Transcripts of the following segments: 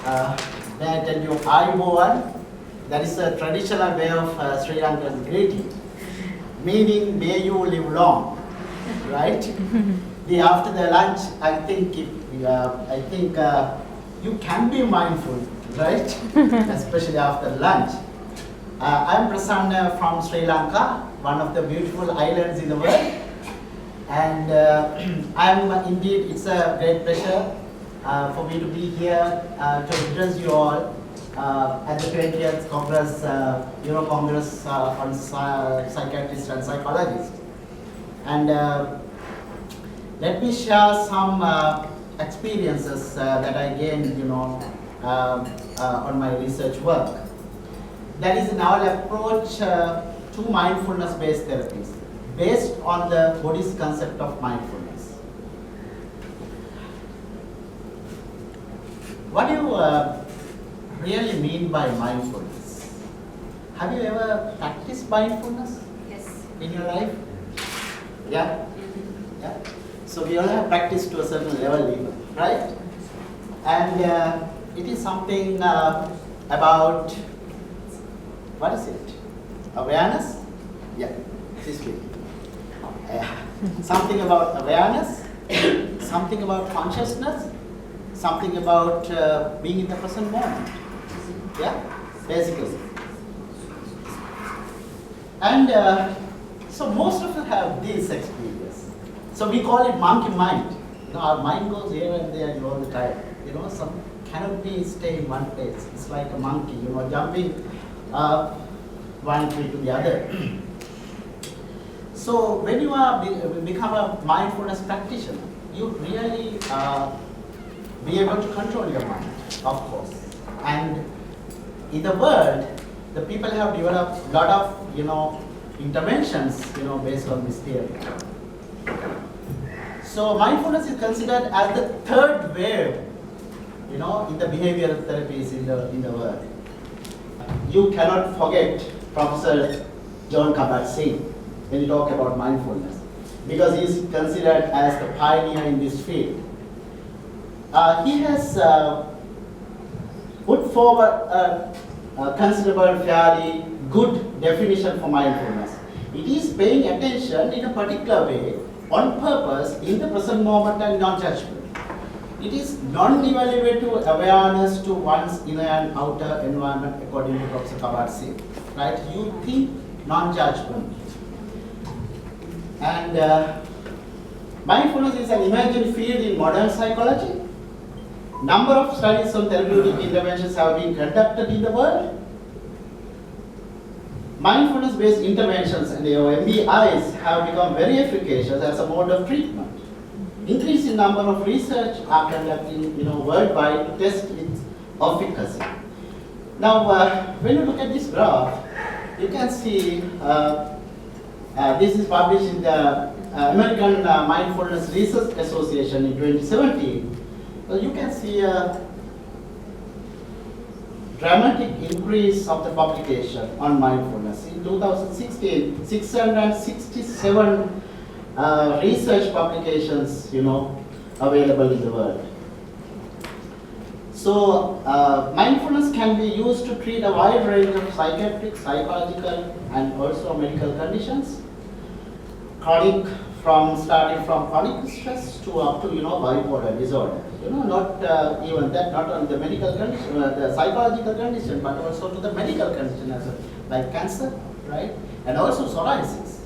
Uh, may I tell you, Ayubowan? That is a traditional way of Sri Lankan greeting, meaning may you live long, right? After the lunch, I think you can be mindful, right? Especially after lunch. I'm Prasanna from Sri Lanka, one of the beautiful islands in the world. And it's a great pleasure for me to be here to address you all at the 20th Congress, Euro Congress on Psychiatrists and Psychologists. And let me share some experiences that I gained, on my research work. That is in our approach to mindfulness-based therapies, based on the Buddhist concept of mindfulness. What do you really mean by mindfulness? Have you ever practiced mindfulness? Yes. In your life? Yeah? Yeah? So we all have practiced to a certain level even, right? And it is something about, what is it? Awareness? Yeah, this way. Something about awareness, something about consciousness, something about being in the present moment. Yeah, basically. And so most of us have this experience. So we call it monkey mind. Our mind goes here and there all the time. Some cannot stay in one place. It's like a monkey, jumping one tree to the other. So when you become a mindfulness practitioner, you really be able to control your mind, of course. And in the world, the people have developed a lot of interventions based on this theory. So mindfulness is considered as the third wave in the behavioral therapies in the world. You cannot forget Professor John Kabat-Zinn when you talk about mindfulness, because he is considered as the pioneer in this field. He has put forward a considerable, fairly good definition for mindfulness. It is paying attention in a particular way, on purpose, in the present moment and non-judgment. It is non-evaluative awareness to one's inner and outer environment, according to Professor Kabat-Zinn. Right? You think non-judgment. And mindfulness is an emerging field in modern psychology. Number of studies on therapeutic interventions have been conducted in the world. Mindfulness-based interventions and MBIs have become very efficacious as a mode of treatment. Increasing number of research are conducted worldwide to test its efficacy. Now, when you look at this graph, you can see this is published in the American Mindfulness Research Association in 2017. So you can see a dramatic increase of the publication on mindfulness. In 2016, 667 research publications, available in the world. So mindfulness can be used to treat a wide range of psychiatric, psychological, and also medical conditions. Starting from chronic stress to up to bipolar disorder. Not even that, not only the medical condition, the psychological condition, but also to the medical condition as well, like cancer, right? And also psoriasis,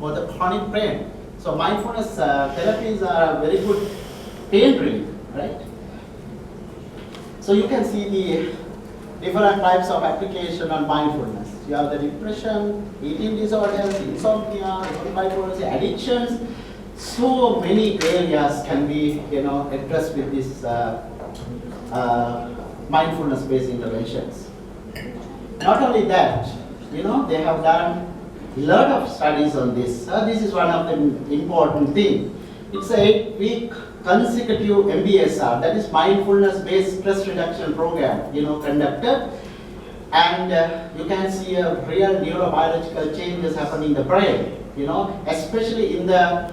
or the chronic pain. So mindfulness therapies are a very good pain relief, right? So you can see the different types of application on mindfulness. You have the depression, eating disorders, insomnia, bipolar, addictions. So many areas can be addressed with this mindfulness-based interventions. Not only that, they have done a lot of studies on this. This is one of the important things. It's a 8-week consecutive MBSR, that is mindfulness-based stress reduction program, conducted. And you can see a real neurobiological changes happening in the brain, especially in the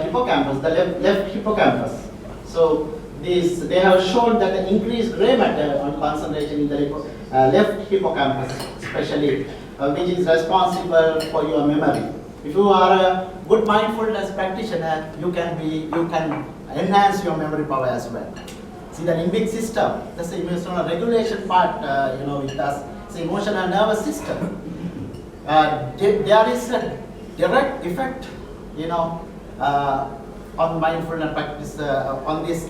hippocampus, the left hippocampus. So they have shown that the increased gray matter on concentration in the left hippocampus, especially, which is responsible for your memory. If you are a good mindfulness practitioner, you can enhance your memory power as well. See the limbic system, that's the emotional regulation part, it does. It's the emotional nervous system. There is a direct effect, on mindfulness practice, on this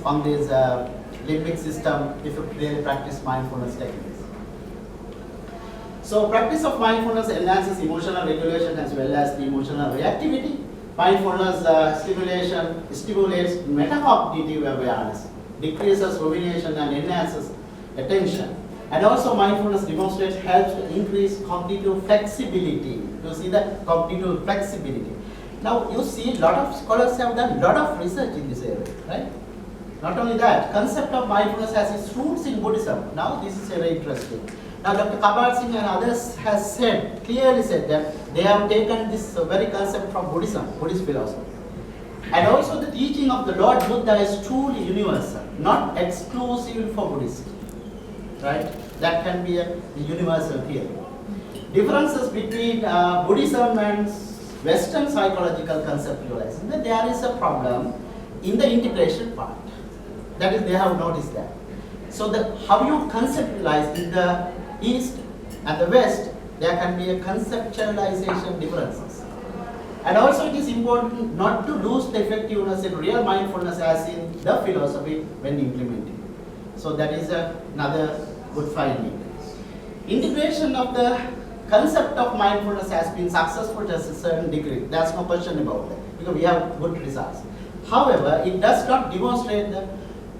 limbic system if you really practice mindfulness techniques. So practice of mindfulness enhances emotional regulation as well as the emotional reactivity. Mindfulness stimulates metacognitive awareness, decreases rumination and enhances attention. And also mindfulness demonstrates helps to increase cognitive flexibility. You see the cognitive flexibility. Now you see a lot of scholars have done a lot of research in this area, right? Not only that, concept of mindfulness has its roots in Buddhism. Now this is very interesting. Now Dr. Kabat Singh and others has clearly said that they have taken this very concept from Buddhism, Buddhist philosophy. And also the teaching of the Lord Buddha is truly universal, not exclusive for Buddhists, right? That can be a universal theory. Differences between Buddhism and Western psychological conceptualization, that there is a problem in the integration part. That is, they have noticed that. So how you conceptualize in the East and the West, there can be a conceptualization differences. And also it is important not to lose the effectiveness in real mindfulness as in the philosophy when implementing. So that is another good finding. Integration of the concept of mindfulness has been successful to a certain degree. There's no question about that because we have good results. However, it does not demonstrate the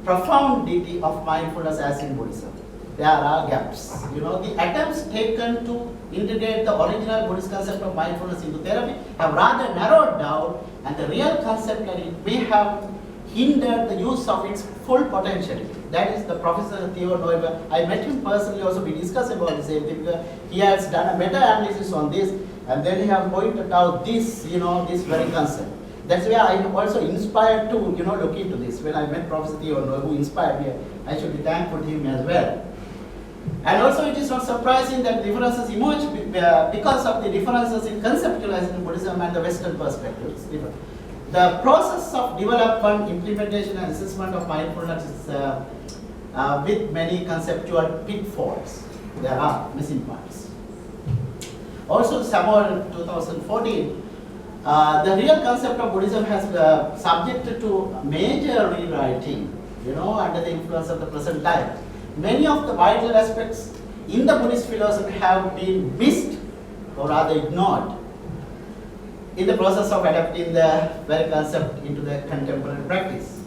profundity of mindfulness as in Buddhism. There are gaps. The attempts taken to integrate the original Buddhist concept of mindfulness into therapy have rather narrowed down, and the real concept that it may have hindered the use of its full potentiality. That is the Professor Theo Neuber. I met him personally also. We discussed about the same thing because he has done a meta-analysis on this, and then he has pointed out this, this very concept. That's why I am also inspired to, look into this. When I met Professor Theo Neuber, who inspired me, I should be thankful to him as well. And also it is not surprising that differences emerge because of the differences in conceptualizing Buddhism and the Western perspectives. The process of development, implementation and assessment of mindfulness is with many conceptual pitfalls. There are missing parts. Also, Samuel 2014, the real concept of Buddhism has subjected to major rewriting, under the influence of the present time. Many of the vital aspects in the Buddhist philosophy have been missed or rather ignored in the process of adapting the very concept into the contemporary practice.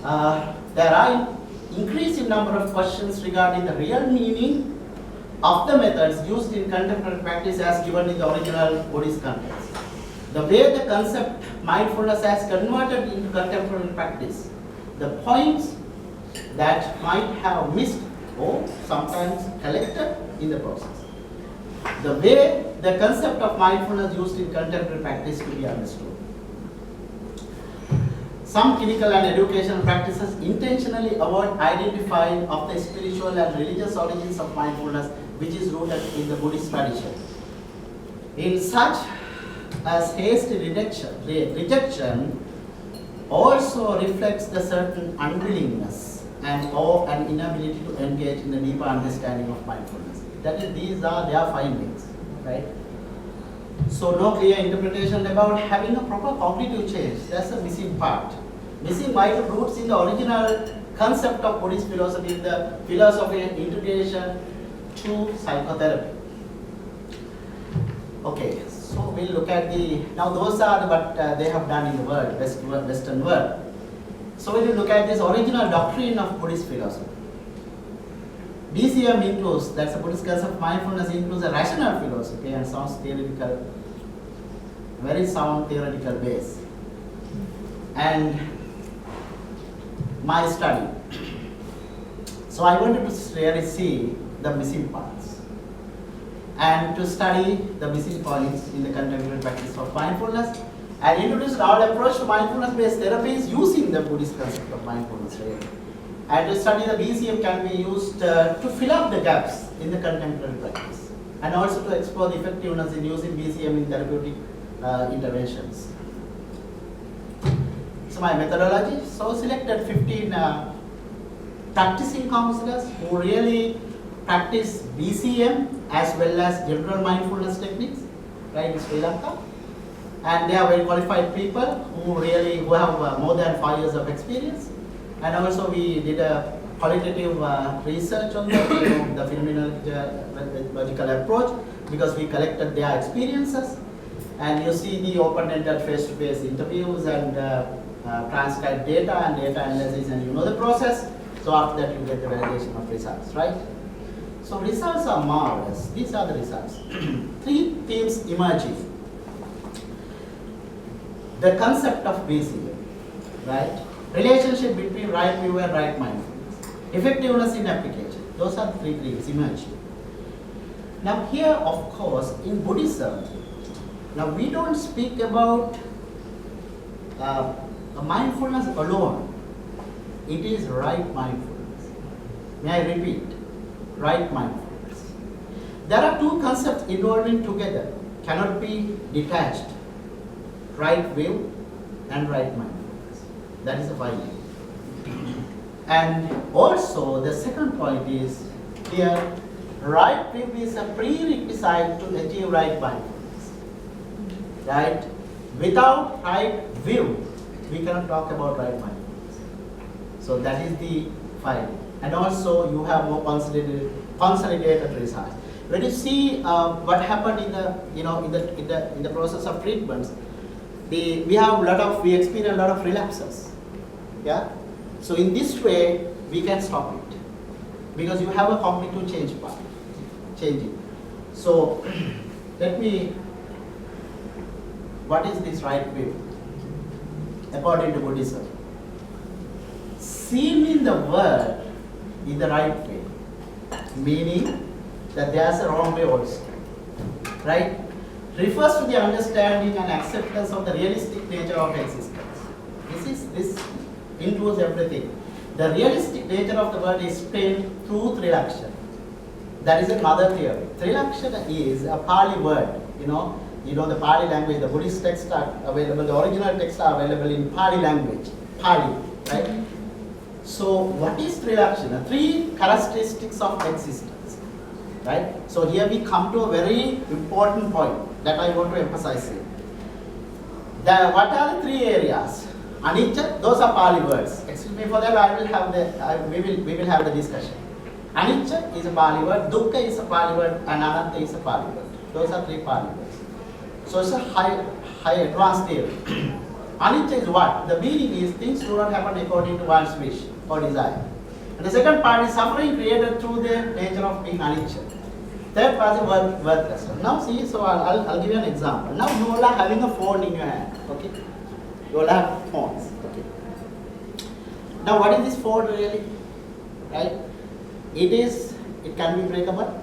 There are increasing number of questions regarding the real meaning of the methods used in contemporary practice as given in the original Buddhist context. The way the concept mindfulness has converted into contemporary practice, the points that might have missed or sometimes collected in the process. The way the concept of mindfulness used in contemporary practice to be understood. Some clinical and educational practices intentionally avoid identifying of the spiritual and religious origins of mindfulness, which is rooted in the Buddhist tradition. In such as hasty rejection also reflects the certain unwillingness or an inability to engage in a deeper understanding of mindfulness. That is, these are their findings, right? So no clear interpretation about having a proper cognitive change. That's the missing part. Missing vital roots in the original concept of Buddhist philosophy, the philosophy and integration to psychotherapy. Okay, so we'll look at now those are what they have done in the world, Western world. So we will look at this original doctrine of Buddhist philosophy. BCM includes, that's the Buddhist concept of mindfulness, includes a rational philosophy and sounds theoretical, very sound theoretical base. And my study. So I wanted to really see the missing parts and to study the missing points in the contemporary practice of mindfulness and introduced our approach to mindfulness-based therapies using the Buddhist concept of mindfulness, really. And to study the BCM can be used to fill up the gaps in the contemporary practice, and also to explore the effectiveness in using BCM in therapeutic interventions. So my methodology, so selected 15 practicing counselors who really practice BCM as well as general mindfulness techniques, right, in Sri Lanka. And they are very qualified people who have more than 5 years of experience. And also we did a qualitative research on the phenomenological approach, because we collected their experiences. And you see the open-ended face-to-face interviews and transcribed data and data analysis, and you know the process. So after that you get the validation of results, right? So results are marvelous. These are the results. 3 themes emerging. The concept of BCM, right? Relationship between right view and right mindfulness. Effectiveness in application. Those are the 3 themes emerging. Now here, of course, in Buddhism, now we don't speak about mindfulness alone. It is right mindfulness. May I repeat? Right mindfulness. There are 2 concepts evolving together, cannot be detached. Right view and right mindfulness. That is the finding. And also the second point is here, right view is a prerequisite to achieve right mindfulness. Right? Without right view, we cannot talk about right mindfulness. So that is the finding. And also you have more consolidated results. When you see what happened in the process of treatments, we experience a lot of relapses. Yeah. So in this way we can stop it, because you have a cognitive change part, changing. So what is this right view according to Buddhism? Seeing the world in the right way, meaning that there's a wrong way also, right? Refers to the understanding and acceptance of the realistic nature of existence. This includes everything. The realistic nature of the world is explained through Trilakshana. That is another theory. Trilakshana is a Pali word. You know the Pali language. The Buddhist texts are available. The original texts are available in Pali language. Pali, right? So what is Trilakshana? 3 characteristics of existence, right? So here we come to a very important point that I want to emphasize here. What are the 3 areas? Anicca, those are Pali words. Excuse me for that. We will have the discussion. Anicca is a Pali word, Dukkha is a Pali word, and Anatta is a Pali word. Those are 3 Pali words. So it's a high advanced theory. Anicca is what? The meaning is things do not happen according to one's wish or desire. And the second part is suffering created through the nature of being anicca. Third part is worthless. Now see, so I'll give you an example. Now you all are having a phone in your hand, okay? You all have phones, okay? Now what is this phone really, right? It can be breakable,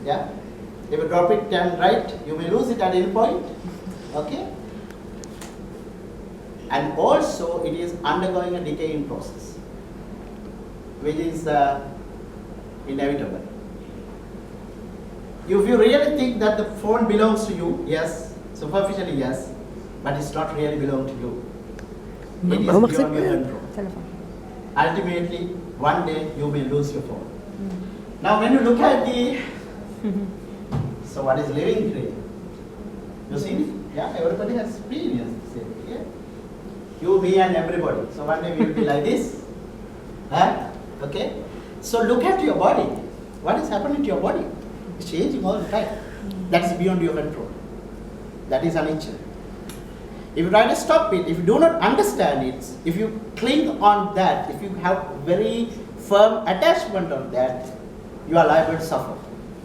yeah? If you drop it right, you may lose it at any point, okay? And also it is undergoing a decaying process, which is inevitable. If you really think that the phone belongs to you, yes, superficially yes, but it's not really belong to you. It is beyond your control. Ultimately, one day you may lose your phone. Now when you look at so what is living here? You see, yeah, everybody has experienced it. Yeah? You, me and everybody. So one day we will be like this. Okay? So look at your body. What is happening to your body? It's changing all the time. That is beyond your control. That is anicca. If you try to stop it, if you do not understand it, if you cling on that, if you have very firm attachment on that, you are liable to suffer.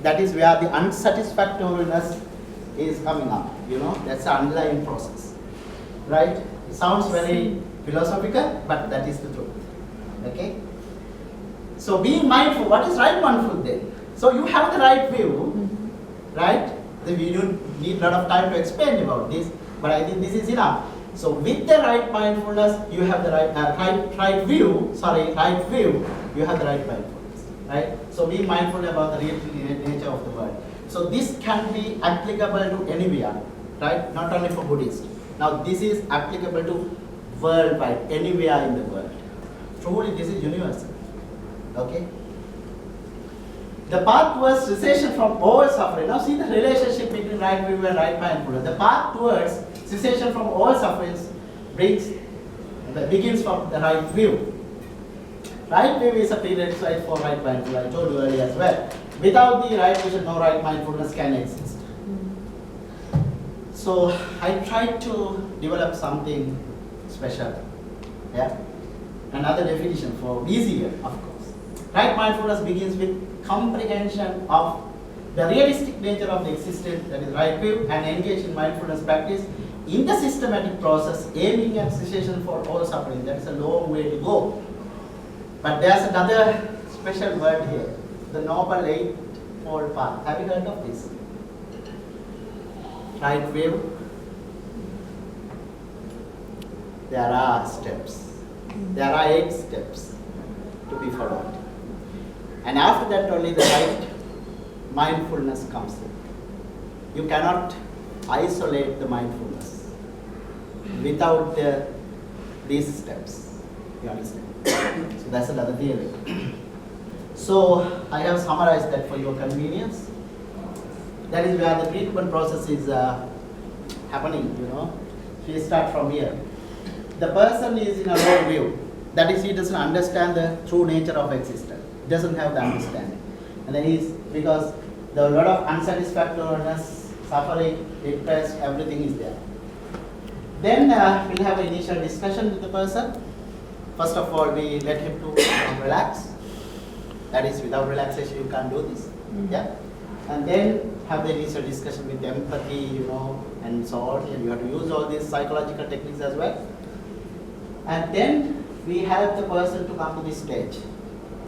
That is where the unsatisfactoriness is coming up. That's the underlying process. Right? It sounds very philosophical, but that is the truth. Okay? So being mindful, what is right mindful then? So you have the right view, right? We don't need a lot of time to explain about this. But I think this is enough. So with the right mindfulness, you have the right view, you have the right mindfulness, right? So be mindful about the real nature of the world. So this can be applicable to anywhere, right? Not only for Buddhists. Now this is applicable to worldwide, anywhere in the world. Truly this is universal, okay? The path towards cessation from all suffering. Now see the relationship between right view and right mindfulness. The path towards cessation from all sufferings begins from the right view. Right view is a prerequisite for right mindfulness. I told you earlier as well. Without the right vision, no right mindfulness can exist. So I tried to develop something special. Yeah. Another definition for easier, of course. Right mindfulness begins with comprehension of the realistic nature of the existence, that is right view, and engage in mindfulness practice in the systematic process, aiming at cessation for all suffering. That is a long way to go. But there's another special word here, the Noble Eightfold Path. Have you heard of this? Right view. There are steps. There are 8 steps to be followed. And after that only the right mindfulness comes in. You cannot isolate the mindfulness without these steps. You understand? So that's another theory. So I have summarized that for your convenience. That is where the treatment process is happening, you know. We start from here. The person is in a low view. That is, he doesn't understand the true nature of existence. Doesn't have the understanding. And then because there are a lot of unsatisfactoriness, suffering, depressed, everything is there. Then we'll have an initial discussion with the person. First of all, we let him to relax. That is, without relaxation, you can't do this. Yeah. And then have the initial discussion with empathy, you know, and so on. And you have to use all these psychological techniques as well. And then we help the person to come to this stage,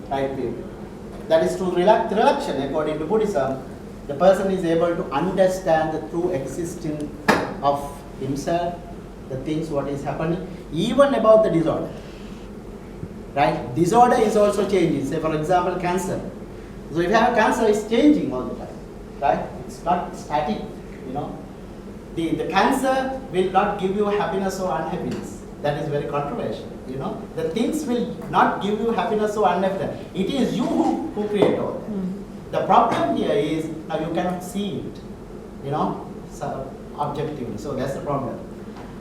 right view. That is through relaxation, according to Buddhism. The person is able to understand the true existence of himself, the things what is happening, even about the disorder. Right? Disorder is also changing. Say for example, cancer. So if you have cancer, it's changing all the time. Right? It's not static, you know. The cancer will not give you happiness or unhappiness. That is very controversial, you know. The things will not give you happiness or unhappiness. It is you who create all that. The problem here is now you cannot see it, you know, so objectively. So that's the problem.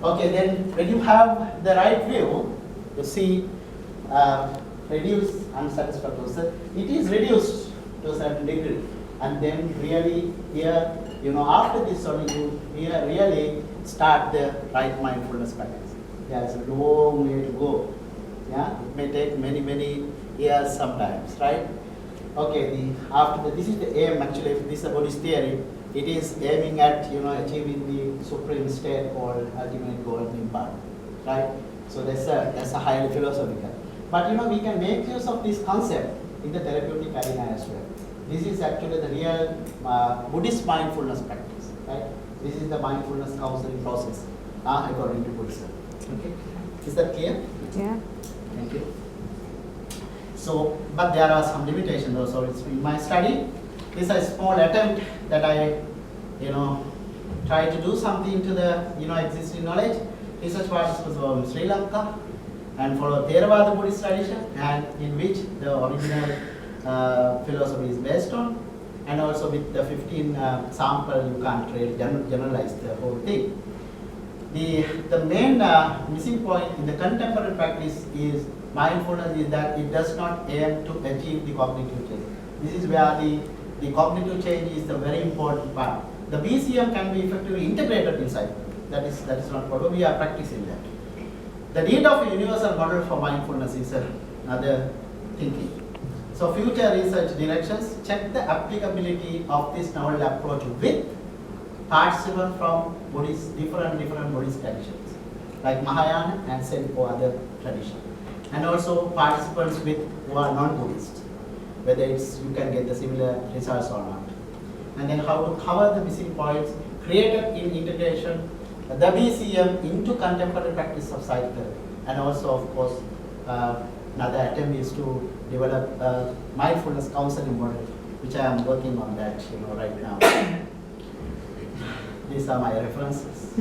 Okay, then when you have the right view, you see reduce unsatisfactory. So it is reduced to a certain degree. And then really here, you know, after this only you here really start the right mindfulness practice. There's a long way to go. Yeah, it may take many years sometimes, right? Okay, this is the aim actually. If this is a Buddhist theory, it is aiming at, you know, achieving the supreme state or ultimate goal of Nibbana, right? So that's a highly philosophical. But you know, we can make use of this concept in the therapeutic arena as well. This is actually the real Buddhist mindfulness practice, right? This is the mindfulness counseling process, according to Buddhism. Okay, is that clear? Yeah. Thank you. So, but there are some limitations though. So it's in my study. This is a small attempt that I, you know, try to do something to the, you know, existing knowledge. Research participants were in Sri Lanka and follow Theravada Buddhist tradition, and in which the original philosophy is based on, and also with the 15 sample, you can't really generalize the whole thing. The main missing point in the contemporary practice is mindfulness is that it does not aim to achieve the cognitive change. This is where the cognitive change is the very important part. The BCM can be effectively integrated inside. That is not what we are practicing that. The need of a universal model for mindfulness is another thinking. So future research directions, check the applicability of this novel approach with participants from different Buddhist traditions, like Mahayana and Zen or other traditions. And also participants who are non-Buddhist, whether you can get the similar results or not. And then how to cover the missing points created in integration the BCM into contemporary practice of psychotherapy. And also, of course, another attempt is to develop a mindfulness counseling model, which I am working on that, right now. These are my references.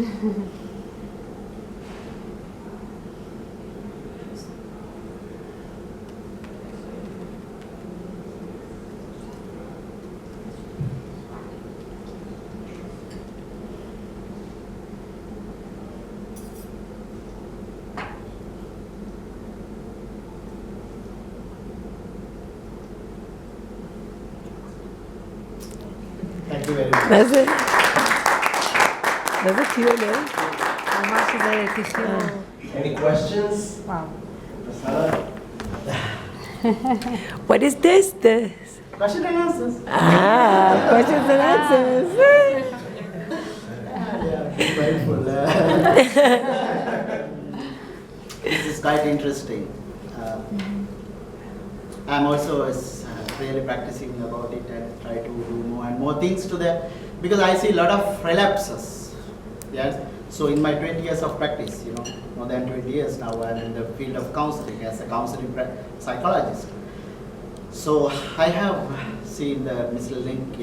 Thank you very much. That's a cute name. Any questions? Wow. What is this? Question and answers. Questions and answers. Mindful. This is quite interesting. I'm also really practicing about it and try to do more and more things to that, because I see a lot of relapses. Yes. So in my 20 years of practice, more than 20 years now, I'm in the field of counseling as a counseling psychologist. So I have seen the Mr. Link,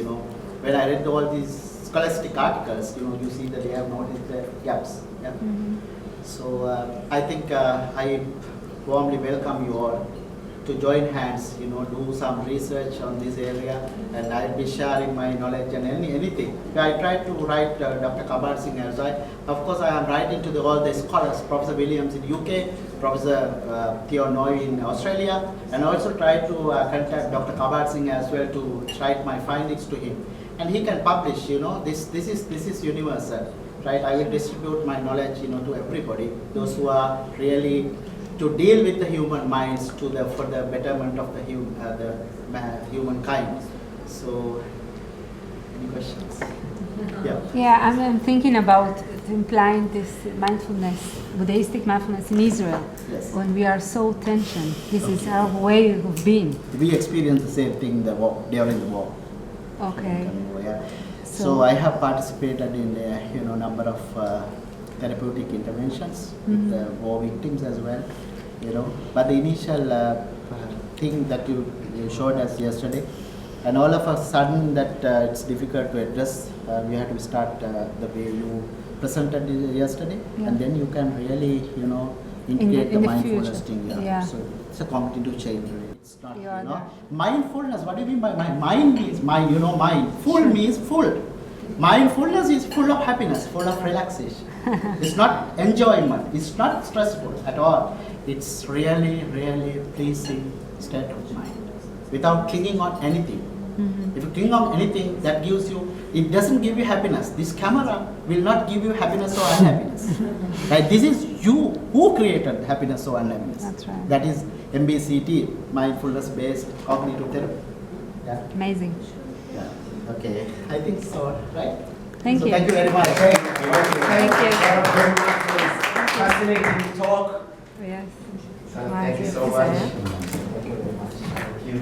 when I read all these scholastic articles, you see that they have noticed the gaps. Yeah? Mm-hmm. So I think I warmly welcome you all to join hands, do some research on this area, and I'll be sharing my knowledge and anything. I tried to write Dr. Kabar Singh as well. Of course, I am writing to all the scholars, Professor Williams in UK, Professor Theo Noy in Australia, and also try to contact Dr. Kabar Singh as well to write my findings to him. And he can publish, this is universal, right? I will distribute my knowledge, to everybody, those who are really to deal with the human minds for the betterment of the humankind. So, any questions? Yeah, I'm thinking about implying this mindfulness, Buddhistic mindfulness in Israel. Yes. When we are so tensioned, this is our way of being. We experienced the same thing during the war. Okay. So I have participated in a number of therapeutic interventions with the war victims as well, But the initial thing that you showed us yesterday, and all of a sudden that it's difficult to address, we had to start the way you presented yesterday, and then you can really, integrate the mindfulness thing. So it's a cognitive change. It's not, mindfulness. What do you mean by mind? Mind means mind. Mind. Full means full. Mindfulness is full of happiness, full of relaxation. It's not enjoyment. It's not stressful at all. It's really, really pleasing state of mind, without clinging on anything. Mm-hmm. If you cling on anything, that gives you, it doesn't give you happiness. This camera will not give you happiness or unhappiness. Right? This is you who created happiness or unhappiness. That's right. That is MBCT, mindfulness-based cognitive therapy. Yeah. Amazing. Yeah. Okay. I think so. Right. Thank you. Thank you very much. Thank Thank you. Fascinating talk. Yes. Thank you so much. Thank you very much. Thank you.